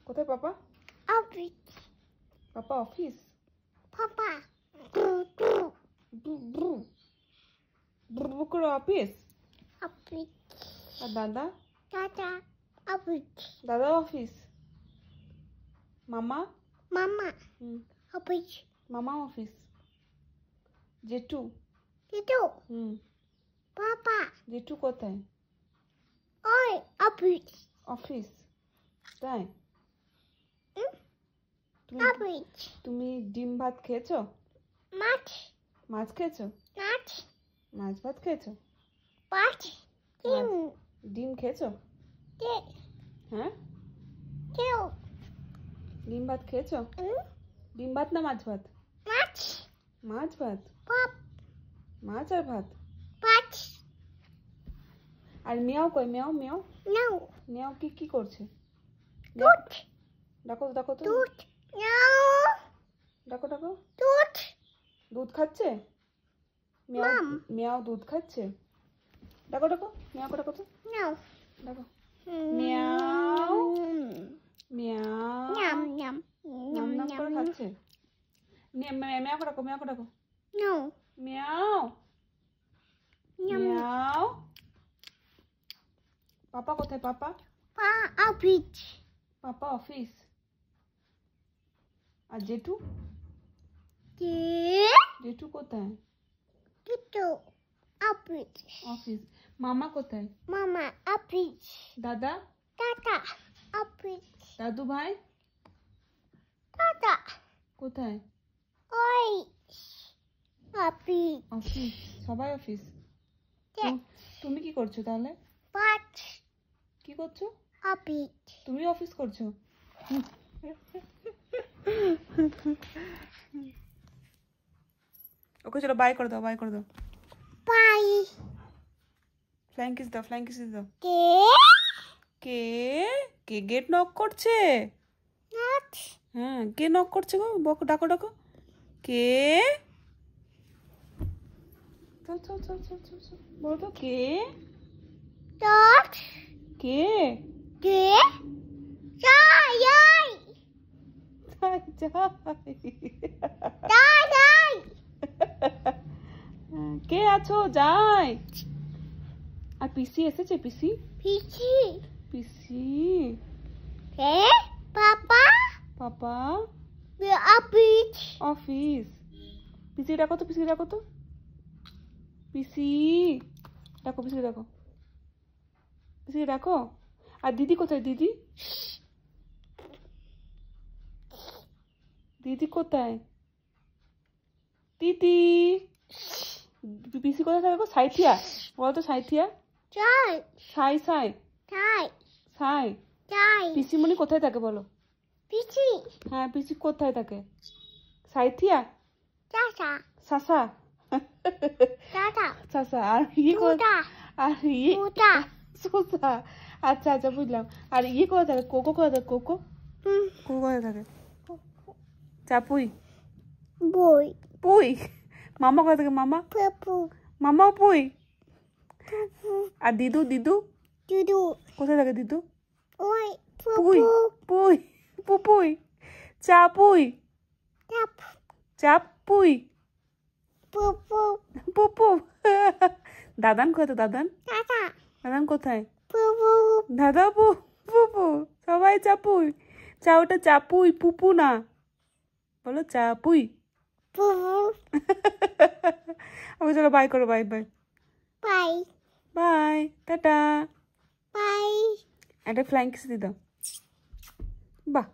কোথায় পাপা? অফিস। পাপা অফিস? পাপা করে office? Office. আর দাদা? দাদা অফিস। দাদা অফিস। মামা? মামা অফিস। মামা অফিস। জেঠু? জেঠু। পাপা। জেঠু কোথায়? ওই অফিস। অফিস? তাই? অফিস। তুমি ডিম ভাত খেয়েছো? মাছ। মাছ খেয়েছো? মাছ। মাছ ভাত খেয়েছো? মাছ। ডিম। ডিম খেয়েছো? হ্যাঁ, কেউ। ডিম ভাত খেয়েছো? ডিম ভাত না মাছ ভাত? মাছ। মাছ ভাত? পাপ। মাছ আর ভাত? মাছ। আর মিয়াও কই? মিয়াও মিয়াও নাও। মিয়াও কি করছে? দুধ। ডাকো ডাকো তো। দুধ। নাও। ডাকো ডাকো। দুধ। দুধ খাচ্ছে? মিয়াও মিয়াও দুধ খাচ্ছে? ডাকো ডাকো মিয়াও ডাকো তো। নাও। ডাকো। মিয়াও মিয়াও। নাম নাম নাম নাম করে খাচ্ছে। মিয়াও ডাকো মিয়াও ডাকো। নাও। Miao Miao. পাপা কোথায়? পাপা? অফিস। পাপা অফিস। আর জেঠু? জেঠু কোথায়? জেঠু অফিস। অফিস। মামা কোথায়? মামা অফিস। দাদা? দাদা অফিস। দাদু ভাই? দাদা কোথায়? ওই অফিস। অফিস। সবাই অফিস। তুমি কি করছো তাহলে? পাঁচ। কি করছো? অফিস। তুমি অফিস করছো? ওকে চলো বাই করে দাও, বাই করে দাও। বাই। ফ্লাইং কিস দাও, ফ্লাইং কিস দাও। কে কে কে গেট নক করছে? নাচ। হ্যাঁ, কে নক করছে গো? বকো, ডাকো ডাকো। কে? চল চল চল চল চল চল, বলো তো কে? ডট। কে? কে যাই যাই যাই যাই। যাই যাই। কে আছো? যাই। আর পিসি এসেছে? পিসি? পিছি। পিসি? কে পাপা? পাপা অফিস। অফিস। পিসি ডাকো তো, পিসি ডাকো তো। পিসি ডাকো, পিসি ডাকো, পিসি ডাকো। আর দিদি কোথায়? দিদি? দিদি কোথায়? দিদি? পিসি কোথায় থাকে গো? সাইথিয়া বলো তো, সাইথিয়া। যাই সাই সাই যাই সাই। যাই। পিসিমণি কোথায় থাকে বলো? পিছি। হ্যাঁ, পিসি কোথায় থাকে? সাইথিয়া? চাচা। সাসা? চাচা। সাসা। আর ইয়ে আর ইয়ে সোসা। আচ্ছা আচ্ছা, বুঝলাম। আর ইয়ে কোথায় থাকে? কোকো কোথায় থাকে? কোকো কোকো কোথায় থাকে? চাপুই? বই। পুই? মামা কোথায় থাকে? মামা? পাপু। মামাও পুই? পাপু। আর দিদু? দিদু দুদু। কোথায় থাকে? দিদু? ওই পুই পাপু। পুই পুপুই চাপুই চাপ। চাপুই পাপু। পুপু। দাদান কোথায়? দাদান? চাচা। দাদান কোথায়? পাপু। দাদা পুপু। সবাই চাপুই। ওটা চাপুই, পুপু না। বলো চাপুই। পাপু। ওকে চলো বাই করো, বাই বাই। বাই বাই, টাটা। বাই। একটা ফ্লাইং কিস দিয়ে দাও। বাহ।